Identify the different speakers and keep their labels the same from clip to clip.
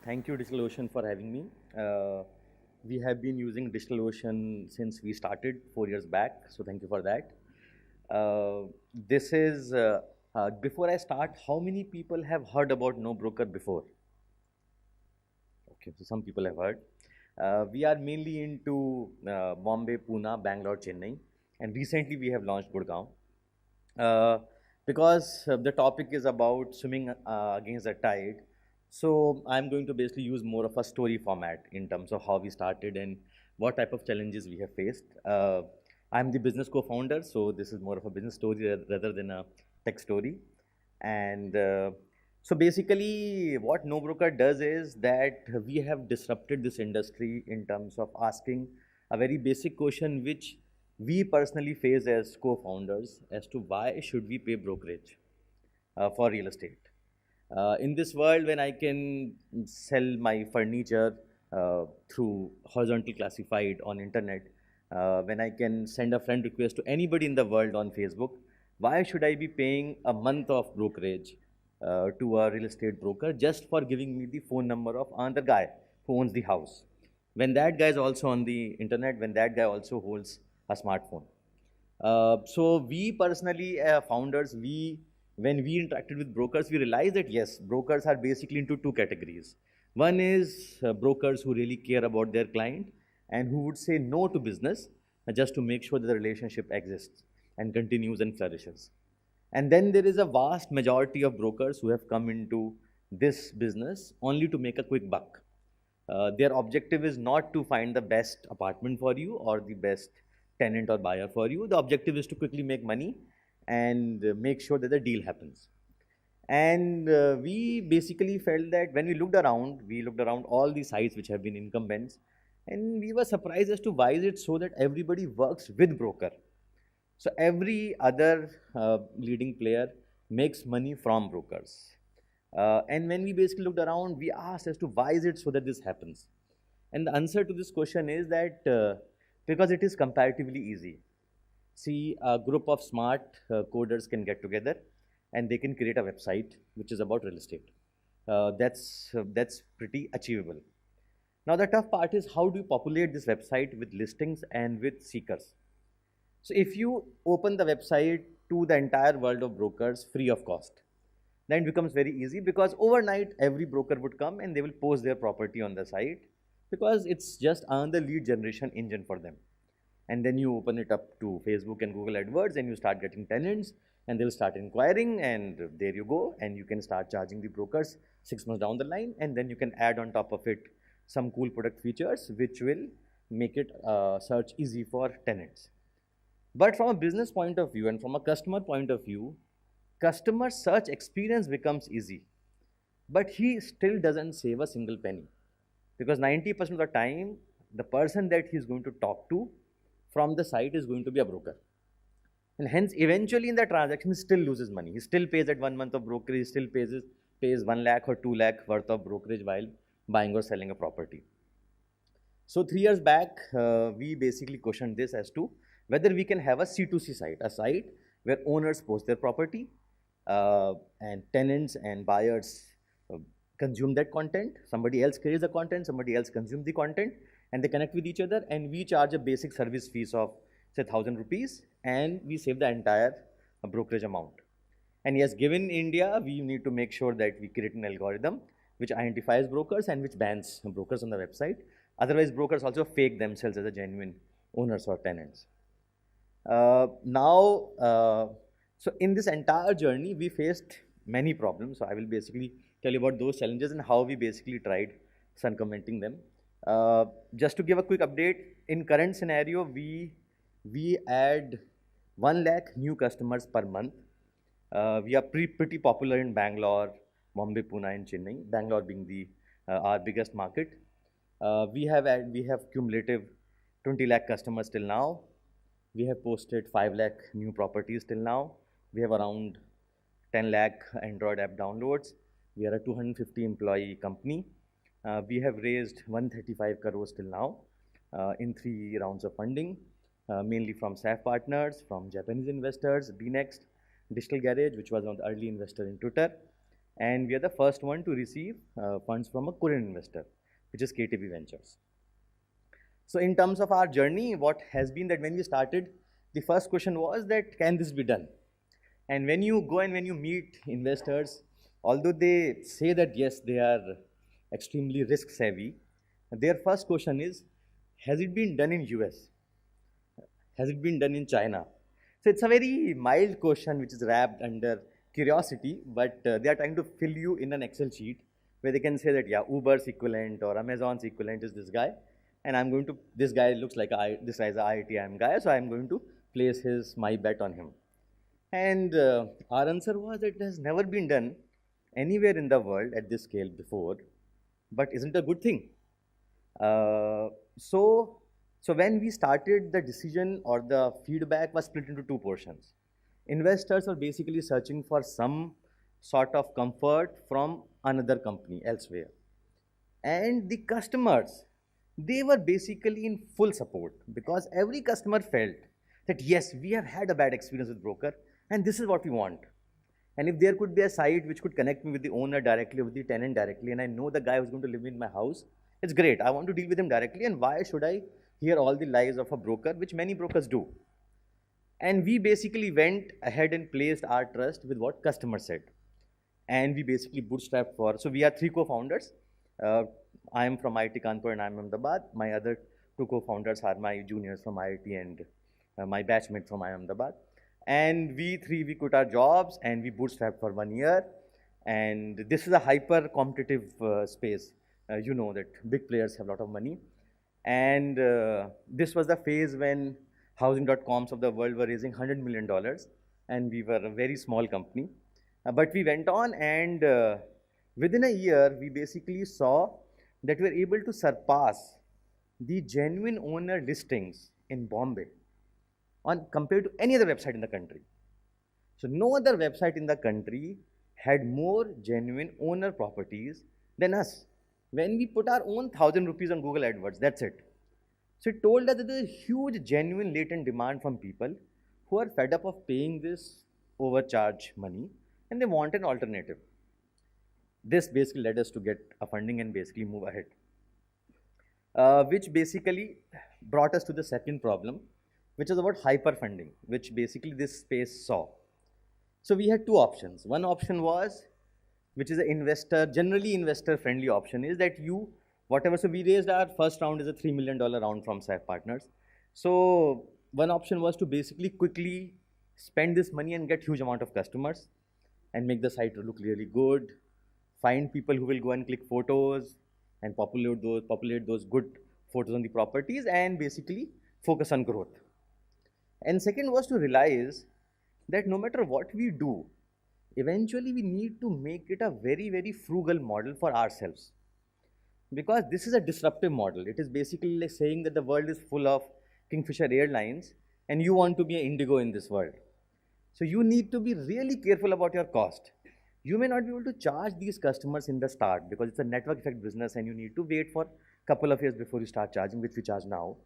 Speaker 1: Thank you, DigitalOcean, for having me. We have been using DigitalOcean since we started 4 years back, so thank you for that. This is, before I start, how many people have heard about NoBroker before? Okay, so some people have heard. We are mainly into Bombay, Pune, Bangalore, Chennai, and recently we have launched Gurgaon. Uh, because the topic is about swimming against the tide. So I'm going to basically use more of a story format in terms of how we started and what type of challenges we have faced. I'm the business co-founder, so this is more of a business story rather than a tech story. And so basically, what NoBroker does is that we have disrupted this industry in terms of asking a very basic question, which we personally face as co-founders, as to why should we pay brokerage for real estate. In this world, when I can sell my furniture through horizontal classified on internet, when I can send a friend request to anybody in the world on Facebook, why should I be paying a month of brokerage to a real estate broker just for giving me the phone number of another guy who owns the house? When that guy is also on the internet, when that guy also holds a smartphone. So we personally, founders, when we interacted with brokers, we realized that yes, brokers are basically into two categories. One is brokers who really care about their client and who would say no to business just to make sure that the relationship exists and continues and flourishes. And then there is a vast majority of brokers who have come into this business only to make a quick buck. Their objective is not to find the best apartment for you or the best tenant or buyer for you. The objective is to quickly make money and make sure that the deal happens. And we basically felt that when we looked around all the sites which have been incumbents, and we were surprised as to why is it so that everybody works with broker. So every other leading player makes money from brokers. And when we basically looked around, we asked as to why is it so that this happens? And the answer to this question is that because it is comparatively easy. See, a group of smart coders can get together and they can create a website which is about real estate. That's pretty achievable. Now the tough part is how do you populate this website with listings and with seekers? So if you open the website to the entire world of brokers free of cost, then it becomes very easy because overnight every broker would come and they will post their property on the site because it's just another lead generation engine for them. And then you open it up to Facebook and Google AdWords and you start getting tenants and they'll start inquiring and there you go, and you can start charging the brokers 6 months down the line, and then you can add on top of it some cool product features which will make it search easy for tenants. But from a business point of view and from a customer point of view, customer search experience becomes easy, but he still doesn't save a single penny because 90% of the time, the person that he's going to talk to from the site is going to be a broker. And hence, eventually in the transaction, he still loses money. He still pays that 1 month of brokerage, he still pays 1 lakh or 2 lakh worth of brokerage while buying or selling a property. So 3 years back, we basically questioned this as to whether we can have a C2C site, a site where owners post their property and tenants and buyers consume that content. Somebody else creates the content, somebody else consumes the content, and they connect with each other, and we charge a basic service fees of say 1,000 rupees, and we save the entire brokerage amount. And yes, given India, we need to make sure that we create an algorithm which identifies brokers and which bans brokers on the website. Otherwise, brokers also fake themselves as a genuine owners or tenants. So in this entire journey, we faced many problems. So I will basically tell you about those challenges and how we basically tried circumventing them. Just to give a quick update, in current scenario, we add 1 lakh new customers per month. We are pretty popular in Bangalore, Bombay, Pune, and Chennai. Bangalore being the our biggest market. We have cumulative 20 lakh customers till now. We have posted 5 lakh new properties till now. We have around 10 lakh Android app downloads. We are a 250 employee company. We have raised 135 crores till now in 3 rounds of funding, mainly from SAF partners, from Japanese investors, BNext, Digital Garage, which was an early investor in Twitter, and we are the first one to receive funds from a Korean investor, which is KTB Ventures. So in terms of our journey, what has been that when we started, the first question was that, can this be done? And when you go and when you meet investors, although they say that yes, they are extremely risk savvy, their first question is, has it been done in US? Has it been done in China? So it's a very mild question which is wrapped under curiosity, but they are trying to fill you in an Excel sheet where they can say that, yeah, Uber's equivalent or Amazon's equivalent is this guy, and I'm going to, this guy looks like this guy's an IITM guy, so I'm going to place my bet on him. And our answer was that it has never been done anywhere in the world at this scale before, but isn't a good thing. So when we started, the decision or the feedback was split into two portions. Investors were basically searching for some sort of comfort from another company elsewhere. And the customers, they were basically in full support, because every customer felt that yes, we have had a bad experience with broker and this is what we want. And if there could be a site which could connect me with the owner directly, with the tenant directly, and I know the guy who's going to live in my house, it's great. I want to deal with him directly, and why should I hear all the lies of a broker, which many brokers do? And we basically went ahead and placed our trust with what customers said. And we basically bootstrapped so we are three co-founders. I am from IIT Kanpur and I am Ahmedabad. My other two co-founders are my juniors from IIT and my batchmate from Ahmedabad. And we quit our jobs and we bootstrapped for 1 year. And this is a hyper competitive space. You know that big players have a lot of money. And this was the phase when housing.coms of the world were raising $100 million. And we were a very small company. But we went on, and within a year, we basically saw that we were able to surpass the genuine owner listings in Bombay compared to any other website in the country. So no other website in the country had more genuine owner properties than us. When we put our own 1,000 rupees on Google AdWords, that's it. So it told us that there is a huge genuine latent demand from people who are fed up of paying this overcharge money and they want an alternative. This basically led us to get a funding and basically move ahead, which basically brought us to the second problem, which is about hyperfunding, which basically this space saw. So we had two options. One option was, which is an generally investor-friendly option, is that so we raised our first round is a $3 million round from SAF Partners. So one option was to basically quickly spend this money and get huge amount of customers and make the site look really good, find people who will go and click photos and populate those good photos on the properties and basically focus on growth. And second was to realize that no matter what we do, eventually we need to make it a very, very frugal model for ourselves. Because this is a disruptive model. It is basically like saying that the world is full of Kingfisher Airlines and you want to be an Indigo in this world. So you need to be really careful about your cost. You may not be able to charge these customers in the start because it's a network effect business and you need to wait for a couple of years before you start charging, which we charge now.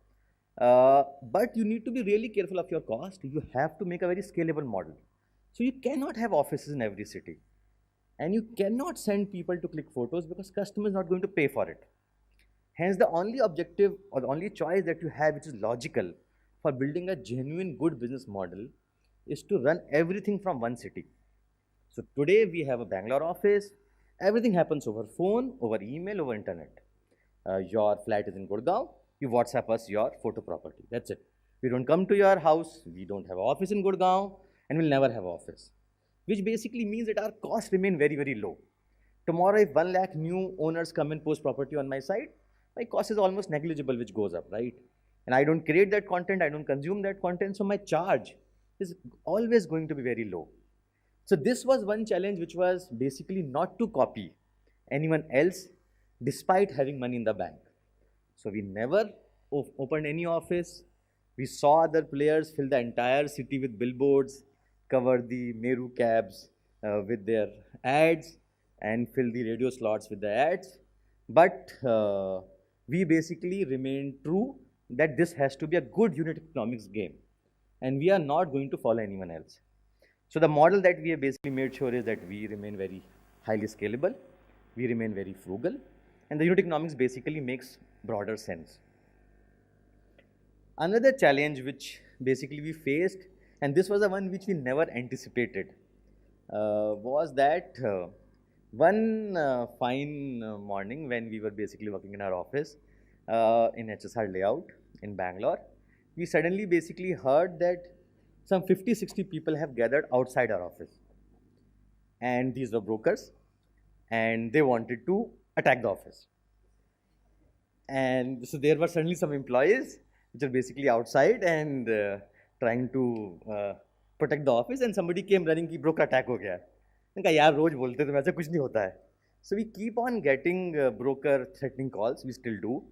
Speaker 1: But you need to be really careful of your cost. You have to make a very scalable model. So you cannot have offices in every city. And you cannot send people to click photos because customer is not going to pay for it. Hence, the only objective or the only choice that you have, which is logical for building a genuine good business model, is to run everything from one city. So today we have a Bangalore office. Everything happens over phone, over email, over internet. Your flat is in Gurgaon. You WhatsApp us your photo property. That's it. We don't come to your house. We don't have an office in Gurgaon, and we'll never have an office. Which basically means that our costs remain very, very low. Tomorrow, if 1 lakh new owners come and post property on my site, my cost is almost negligible, which goes up, right? And I don't create that content, I don't consume that content, so my charge is always going to be very low. So this was one challenge, which was basically not to copy anyone else despite having money in the bank. So we never opened any office. We saw other players fill the entire city with billboards, cover the Meru cabs with their ads, and fill the radio slots with the ads. But we basically remain true that this has to be a good unit economics game. And we are not going to follow anyone else. So the model that we have basically made sure is that we remain very highly scalable, we remain very frugal, and the unit economics basically makes broader sense. Another challenge which basically we faced, and this was the one which we never anticipated, was that one fine morning when we were basically working in our office in HSR layout in Bangalore, we suddenly basically heard that some 50-60 people have gathered outside our office, and these were brokers, and they wanted to attack the office. And so there were suddenly some employees which are basically outside and trying to protect the office, and somebody came running कि broker attack हो गया है. मैंने कहा यार रोज बोलते तो वैसे कुछ नहीं होता है. So we keep on getting broker threatening calls, we still do,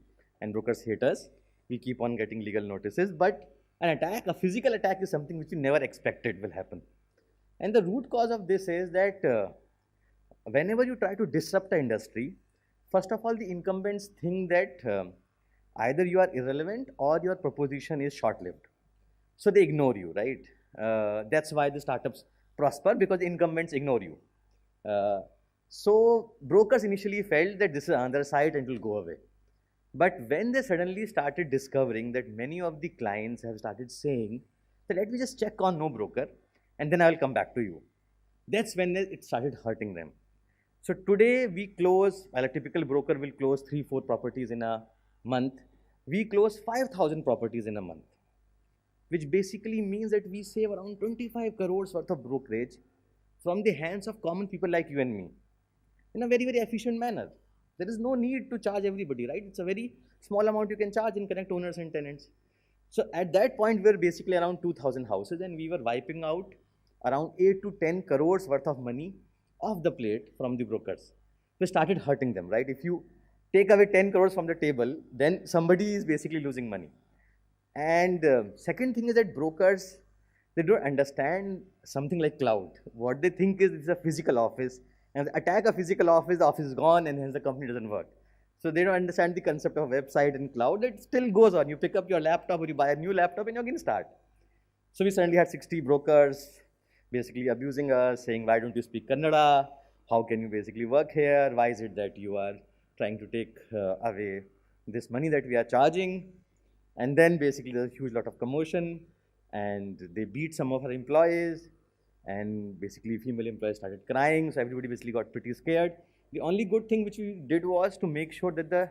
Speaker 1: and brokers hate us. We keep on getting legal notices, but an attack, a physical attack, is something which we never expected will happen. And the root cause of this is that whenever you try to disrupt the industry, first of all, the incumbents think that either you are irrelevant or your proposition is short-lived. So they ignore you, right? That's why the startups prosper, because the incumbents ignore you. So brokers initially felt that this is another site and it will go away. But when they suddenly started discovering that many of the clients have started saying that let me just check on NoBroker and then I will come back to you, that's when it started hurting them. So today we close, while a typical broker will close 3-4 properties in a month, we close 5,000 properties in a month, which basically means that we save around 25 crores worth of brokerage from the hands of common people like you and me in a very, very efficient manner. There is no need to charge everybody, right? It's a very small amount you can charge and connect owners and tenants. So at that point, we were basically around 2,000 houses, and we were wiping out around 8 to 10 crores worth of money off the plate from the brokers. We started hurting them, right? If you take away 10 crores from the table, then somebody is basically losing money. And second thing is that brokers, they don't understand something like cloud. What they think is it's a physical office, and attack a physical office, the office is gone, and hence the company doesn't work. So they don't understand the concept of website and cloud. It still goes on. You pick up your laptop or you buy a new laptop and you again start. So we suddenly had 60 brokers basically abusing us, saying, why don't you speak Kannada? How can you basically work here? Why is it that you are trying to take away this money that we are charging? And then basically there's a huge lot of commotion, and they beat some of our employees, and basically female employees started crying, so everybody basically got pretty scared. The only good thing which we did was to make sure that the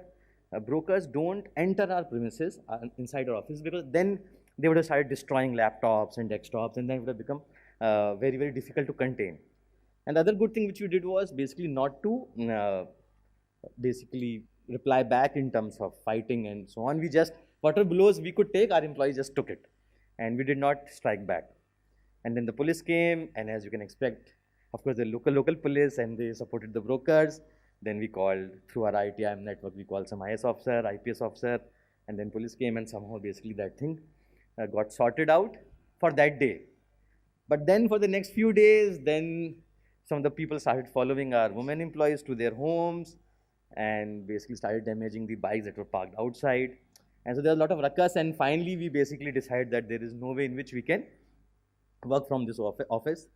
Speaker 1: brokers don't enter our premises inside our office, because then they would have started destroying laptops and desktops, and then it would have become very, very difficult to contain. And the other good thing which we did was basically not to basically reply back in terms of fighting and so on. We just, whatever blows we could take, our employees just took it, and we did not strike back. And then the police came, and as you can expect, of course, the local police, and they supported the brokers. Then we called, through our ITIM network, we called some IS officer, IPS officer, and then police came, and somehow basically that thing got sorted out for that day. But then for the next few days, then some of the people started following our women employees to their homes and basically started damaging the bikes that were parked outside. And so there was a lot of ruckus, and finally we basically decided that there is no way in which we can work from this office.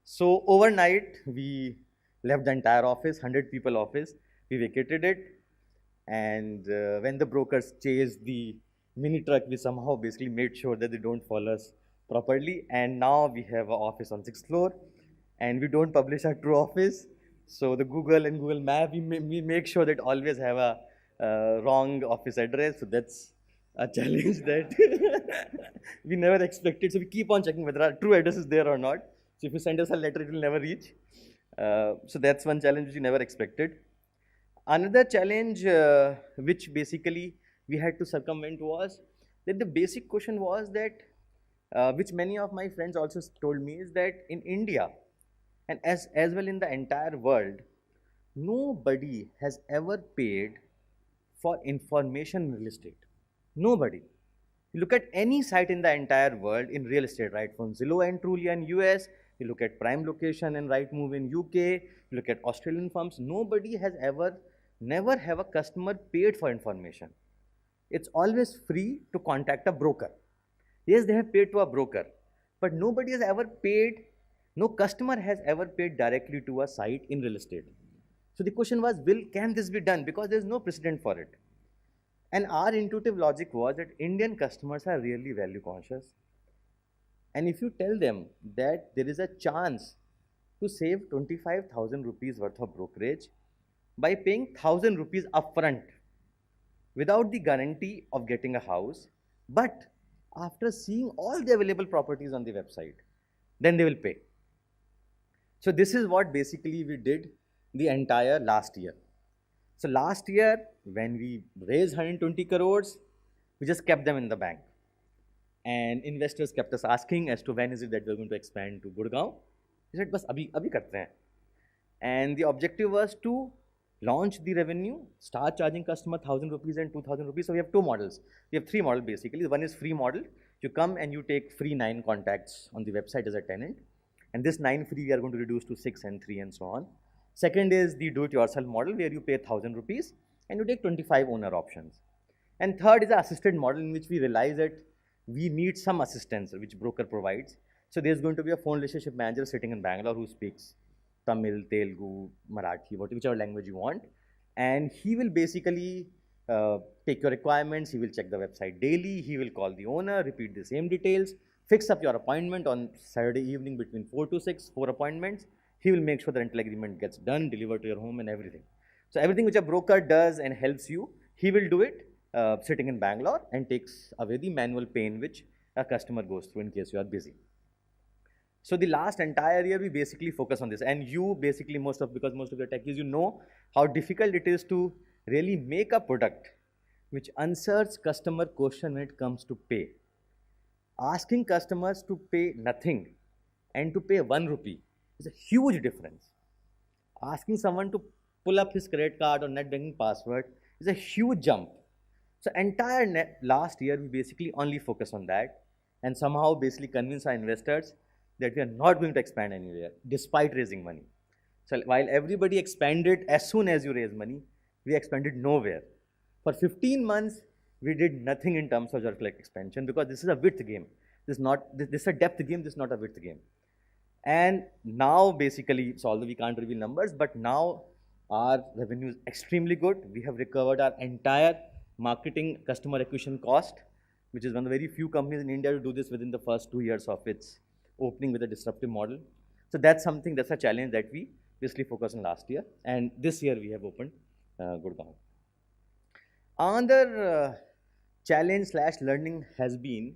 Speaker 1: So overnight, we left the entire office, 100 people office, we vacated it, and when the brokers chased the mini truck, we somehow basically made sure that they don't follow us properly, and now we have an office on 6th floor, and we don't publish our true office. So the Google and Google Map, we make sure that always have a wrong office address, so that's a challenge that we never expected. So we keep on checking whether our true address is there or not. So if you send us a letter, it will never reach. So that's one challenge which we never expected. Another challenge which basically we had to circumvent was that the basic question was that, which many of my friends also told me, is that in India, and as well in the entire world, nobody has ever paid for information in real estate. Nobody. You look at any site in the entire world in real estate, right? From Zillow and Trulia in US, you look at Prime Location and Rightmove in UK, you look at Australian firms, nobody has never have a customer paid for information. It's always free to contact a broker. Yes, they have paid to a broker, but nobody has ever paid No customer has ever paid directly to a site in real estate. So the question was, can this be done? Because there's no precedent for it. And our intuitive logic was that Indian customers are really value conscious. And if you tell them that there is a chance to save 25,000 rupees worth of brokerage by paying 1,000 rupees upfront without the guarantee of getting a house, but after seeing all the available properties on the website, then they will pay. So this is what basically we did the entire last year. So last year, when we raised 120 crores, we just kept them in the bank. And investors kept us asking as to when is it that we're going to expand to Gurgaon. We said, bas abhi karte hain. And the objective was to launch the revenue, start charging customer 1,000 rupees and 2,000 rupees. So we have two models. We have three models basically. One is free model. You come and you take free 9 contacts on the website as a tenant. And this 9 free we are going to reduce to 6 and 3 and so on. Second is the do-it-yourself model where you pay 1,000 rupees and you take 25 owner options. And third is the assisted model in which we realize that we need some assistance which broker provides. So there's going to be a phone relationship manager sitting in Bangalore who speaks Tamil, Telugu, Marathi, whichever language you want. And he will basically take your requirements, he will check the website daily, he will call the owner, repeat the same details, fix up your appointment on Saturday evening between 4 to 6, 4 appointments. He will make sure the rental agreement gets done, delivered to your home and everything. So everything which a broker does and helps you, he will do it sitting in Bangalore and takes away the manual pain which a customer goes through in case you are busy. So the last entire year we basically focus on this, and you basically because most of your techies, you know how difficult it is to really make a product which answers customer question when it comes to pay. Asking customers to pay nothing and to pay 1 rupee is a huge difference. Asking someone to pull up his credit card or net banking password is a huge jump. So entire last year we basically only focus on that and somehow basically convince our investors that we are not going to expand anywhere despite raising money. So while everybody expanded as soon as you raise money, we expanded nowhere. For 15 months, we did nothing in terms of geographic expansion because this is a width game. This is a depth game, this is not a width game. And now basically, so although we can't reveal numbers, but now our revenue is extremely good. We have recovered our entire marketing customer acquisition cost, which is one of the very few companies in India to do this within the first 2 years of its opening with a disruptive model. So that's a challenge that we basically focused on last year. And this year we have opened Gurgaon. Another challenge / learning has been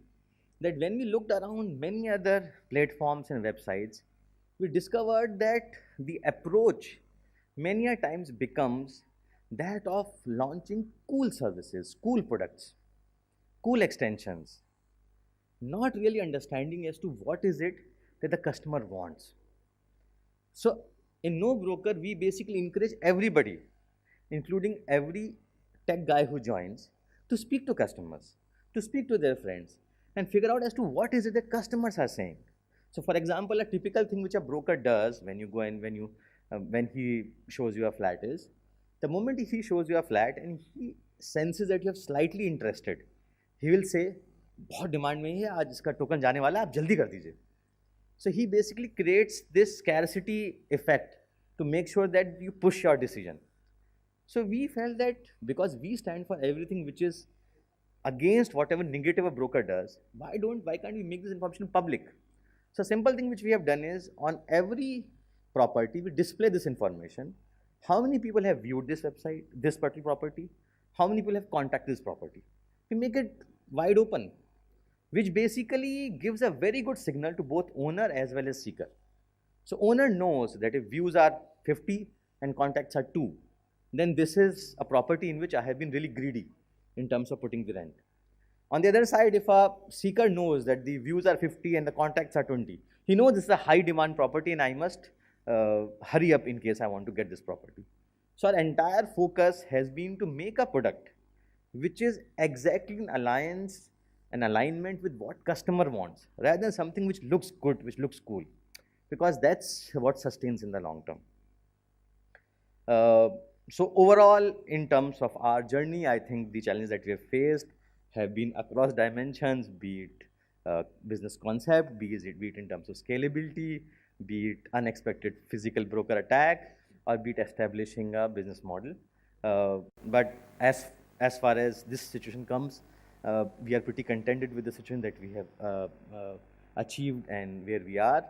Speaker 1: that when we looked around many other platforms and websites, we discovered that the approach many a times becomes that of launching cool services, cool products, cool extensions, not really understanding as to what is it that the customer wants. So in NoBroker, we basically encourage everybody, including every tech guy who joins, to speak to customers, to speak to their friends, and figure out as to what is it that customers are saying. So for example, a typical thing which a broker does when you go in, when he shows you a flat is, the moment he shows you a flat and he senses that you are slightly interested, he will say, बहुत demand में है, आज इसका token जाने वाला है, आप जल्दी कर दीजिए. So he basically creates this scarcity effect to make sure that you push your decision. So we felt that because we stand for everything which is against whatever negative a broker does, why can't we make this information public? So simple thing which we have done is on every property we display this information. How many people have viewed this website, this particular property? How many people have contacted this property? We make it wide open, which basically gives a very good signal to both owner as well as seeker. So owner knows that if views are 50 and contacts are 2, then this is a property in which I have been really greedy in terms of putting the rent. On the other side, if a seeker knows that the views are 50 and the contacts are 20, he knows this is a high demand property and I must hurry up in case I want to get this property. So our entire focus has been to make a product which is exactly in alignment with what customer wants, rather than something which looks good, which looks cool, because that's what sustains in the long term. So overall, in terms of our journey, I think the challenges that we have faced have been across dimensions, be it business concept, be it in terms of scalability, be it unexpected physical broker attack, or be it establishing a business model. But as far as this situation comes, we are pretty contented with the situation that we have achieved and where we are.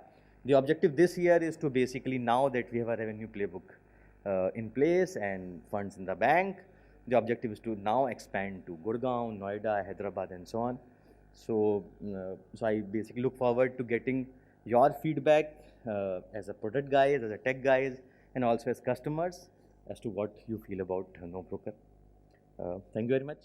Speaker 1: The objective this year is to basically, now that we have a revenue playbook in place and funds in the bank, the objective is to now expand to Gurgaon, Noida, Hyderabad, and so on. So, so I basically look forward to getting your feedback as a product guys, as a tech guys, and also as customers as to what you feel about NoBroker. Thank you very much.